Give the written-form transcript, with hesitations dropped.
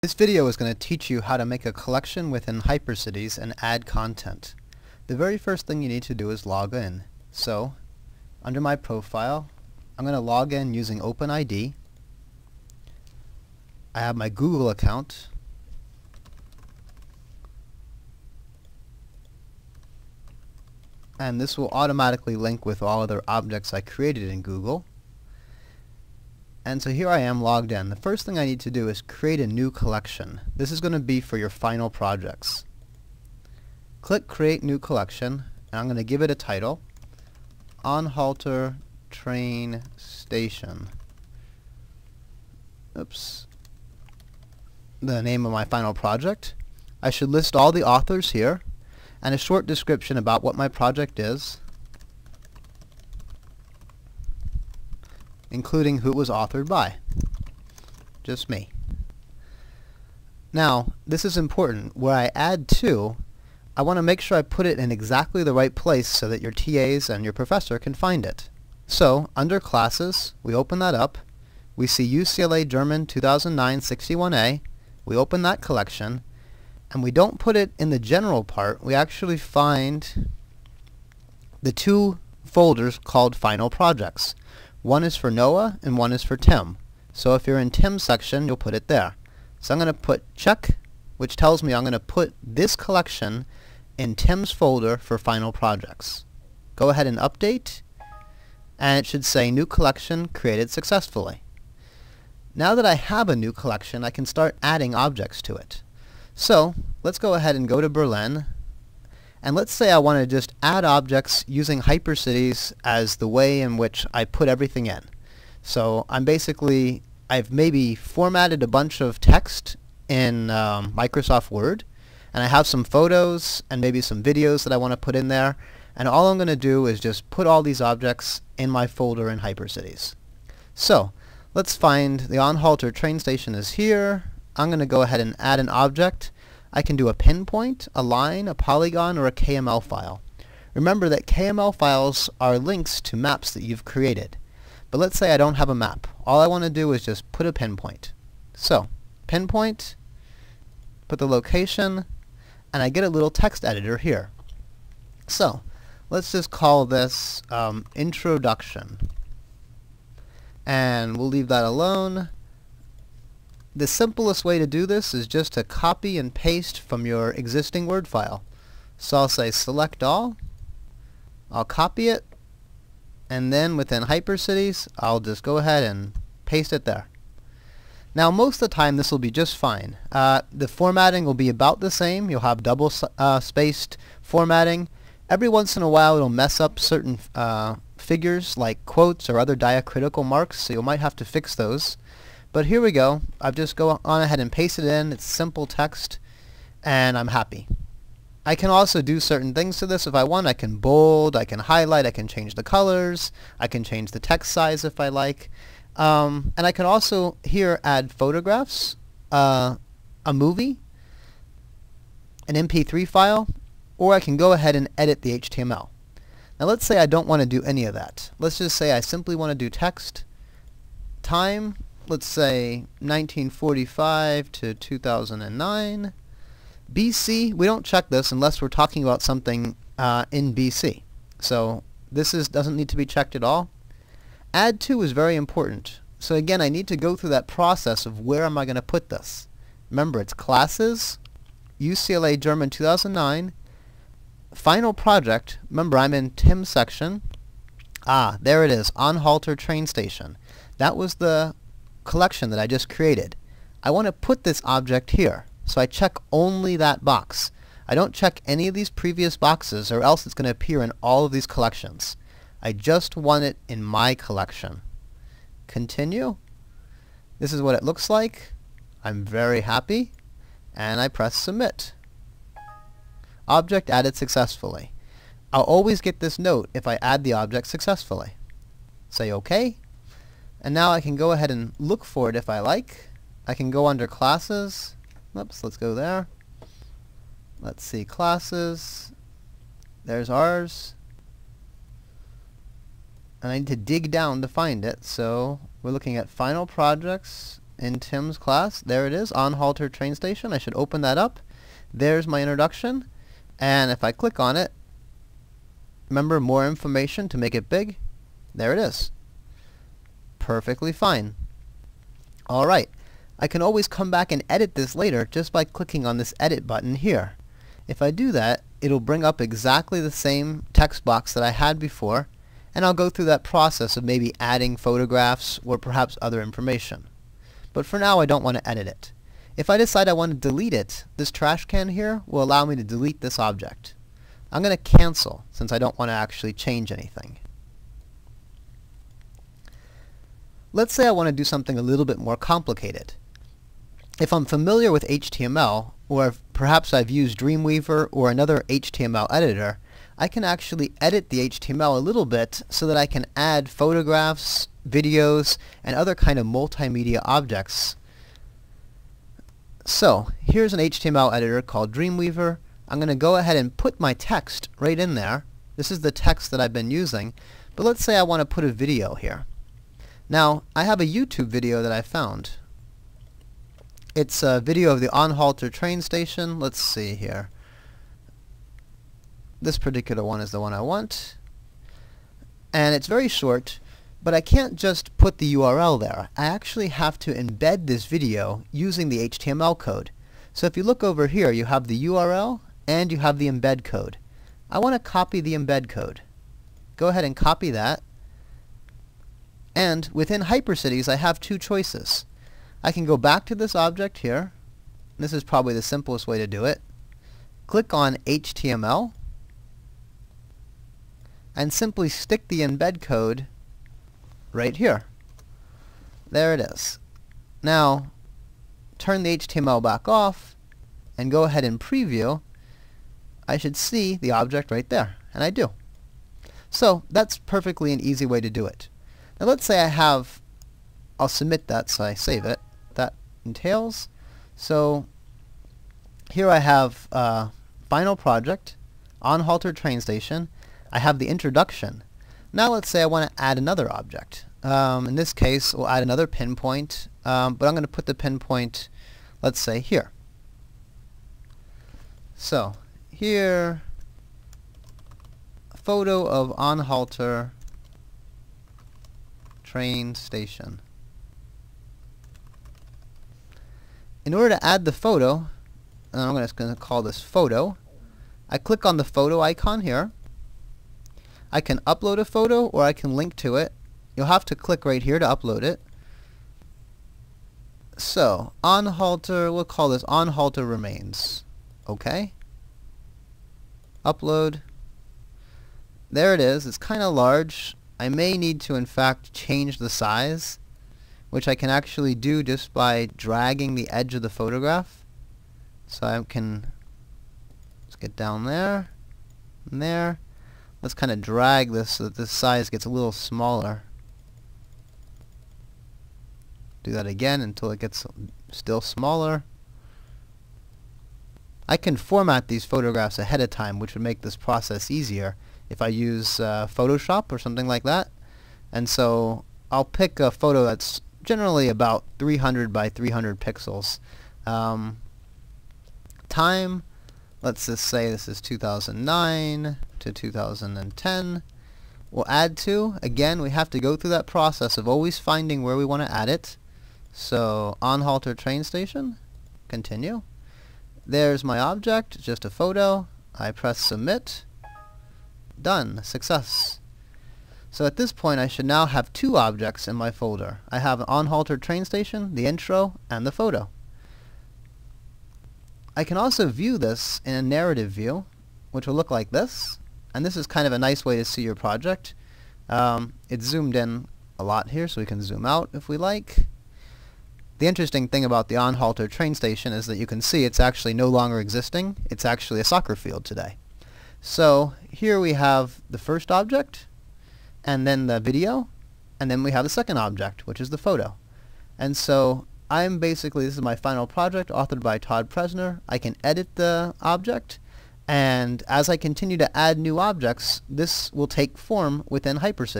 This video is going to teach you how to make a collection within HyperCities and add content. The very first thing you need to do is log in. So, under my profile, I'm going to log in using OpenID. I have my Google account. And this will automatically link with all other objects I created in Google. And so here I am logged in. The first thing I need to do is create a new collection. This is going to be for your final projects. Click Create New Collection, and I'm going to give it a title, On-Halter Train Station. Oops. The name of my final project. I should list all the authors here, and a short description about what my project is, including who it was authored by. Just me. Now, this is important. Where I add to, I want to make sure I put it in exactly the right place so that your TAs and your professor can find it. So, under Classes, we open that up. We see UCLA German 2009 61A. We open that collection, and we don't put it in the general part. We actually find the two folders called Final Projects. One is for Noah and one is for Tim. So if you're in Tim's section, you'll put it there. So I'm going to put check, which tells me I'm going to put this collection in Tim's folder for Final Projects. Go ahead and update, and it should say New Collection Created Successfully. Now that I have a new collection, I can start adding objects to it. So let's go ahead and go to Berlin. And let's say I want to just add objects using HyperCities as the way in which I put everything in. So I've maybe formatted a bunch of text in Microsoft Word, and I have some photos and maybe some videos that I want to put in there, and all I'm going to do is just put all these objects in my folder in HyperCities. So let's find the On-Halter train station is here. I'm going to go ahead and add an object. I can do a pinpoint, a line, a polygon, or a KML file. Remember that KML files are links to maps that you've created. But let's say I don't have a map. All I want to do is just put a pinpoint. So, pinpoint, put the location, and I get a little text editor here. So, let's just call this Introduction. And we'll leave that alone. The simplest way to do this is just to copy and paste from your existing Word file. So I'll say select all, I'll copy it, and then within HyperCities I'll just go ahead and paste it there. Now most of the time this will be just fine. The formatting will be about the same. You'll have double spaced formatting. Every once in a while it'll mess up certain figures like quotes or other diacritical marks, so you might have to fix those. But here we go. I've just gone ahead and pasted it in. It's simple text, and I'm happy. I can also do certain things to this if I want. I can bold, I can highlight, I can change the colors, I can change the text size if I like. And I can also here add photographs, a movie, an MP3 file, or I can go ahead and edit the HTML. Now let's say I don't want to do any of that. Let's just say I simply want to do text, time, let's say 1945 to 2009. BC, we don't check this unless we're talking about something in BC. So this doesn't need to be checked at all. Add to is very important. So again, I need to go through that process of where am I going to put this. Remember, it's Classes, UCLA German 2009, Final Project. Remember, I'm in Tim's section. Ah, there it is, On-Halter train station. That was the collection that I just created. I want to put this object here, so I check only that box. I don't check any of these previous boxes, or else it's going to appear in all of these collections. I just want it in my collection. Continue. This is what it looks like. I'm very happy, and I press submit. Object added successfully. I'll always get this note if I add the object successfully. Say OK. And now I can go ahead and look for it if I like. I can go under Classes. Oops, let's go there. Let's see, Classes. There's ours. And I need to dig down to find it, so we're looking at Final Projects, in Tim's class. There it is, on halter train station. I should open that up. There's my introduction. And if I click on it, remember, more information to make it big. There it is. Perfectly fine. Alright, I can always come back and edit this later just by clicking on this edit button here. If I do that, it'll bring up exactly the same text box that I had before, and I'll go through that process of maybe adding photographs or perhaps other information. But for now, I don't want to edit it. If I decide I want to delete it, this trash can here will allow me to delete this object. I'm going to cancel since I don't want to actually change anything. Let's say I want to do something a little bit more complicated. If I'm familiar with HTML, or if perhaps I've used Dreamweaver or another HTML editor, I can actually edit the HTML a little bit so that I can add photographs, videos, and other kind of multimedia objects. So here's an HTML editor called Dreamweaver. I'm going to go ahead and put my text right in there. This is the text that I've been using, but let's say I want to put a video here. Now, I have a YouTube video that I found. It's a video of the on-halter train station. Let's see here. This particular one is the one I want. And it's very short, but I can't just put the URL there. I actually have to embed this video using the HTML code. So if you look over here, you have the URL and you have the embed code. I want to copy the embed code. Go ahead and copy that. And within HyperCities, I have two choices. I can go back to this object here. This is probably the simplest way to do it. Click on HTML and simply stick the embed code right here. There it is. Now, turn the HTML back off and go ahead and preview. I should see the object right there, and I do. So that's perfectly an easy way to do it. Now let's say I'll submit that, so I save it. That entails. So here I have final project, on halter train station. I have the introduction. Now let's say I want to add another object. In this case, we'll add another pinpoint, but I'm going to put the pinpoint, let's say, here. So here, a photo of on halter train station. In order to add the photo, and I'm just going to call this photo, I click on the photo icon here. I can upload a photo or I can link to it. You'll have to click right here to upload it. So, on halter, we'll call this on halter remains. Okay. Upload. There it is. It's kind of large. I may need to in fact change the size, which I can actually do just by dragging the edge of the photograph. So I can, let's get down there, and there. Let's kind of drag this so that this size gets a little smaller. Do that again until it gets still smaller. I can format these photographs ahead of time, which would make this process easier if I use Photoshop or something like that. And so I'll pick a photo that's generally about 300 by 300 pixels. Time, let's just say this is 2009 to 2010. We'll add to. Again, we have to go through that process of always finding where we want to add it. So, on halter train station, continue. There's my object, just a photo. I press submit. Done. Success. So at this point I should now have two objects in my folder. I have on halter train station, the intro, and the photo. I can also view this in a narrative view, which will look like this. And this is kind of a nice way to see your project. It's zoomed in a lot here, so we can zoom out if we like. The interesting thing about the on halter train station is that you can see it's actually no longer existing. It's actually a soccer field today. So here we have the first object, and then the video, and then we have the second object, which is the photo. And so this is my final project, authored by Todd Presner. I can edit the object, and as I continue to add new objects, this will take form within HyperCities.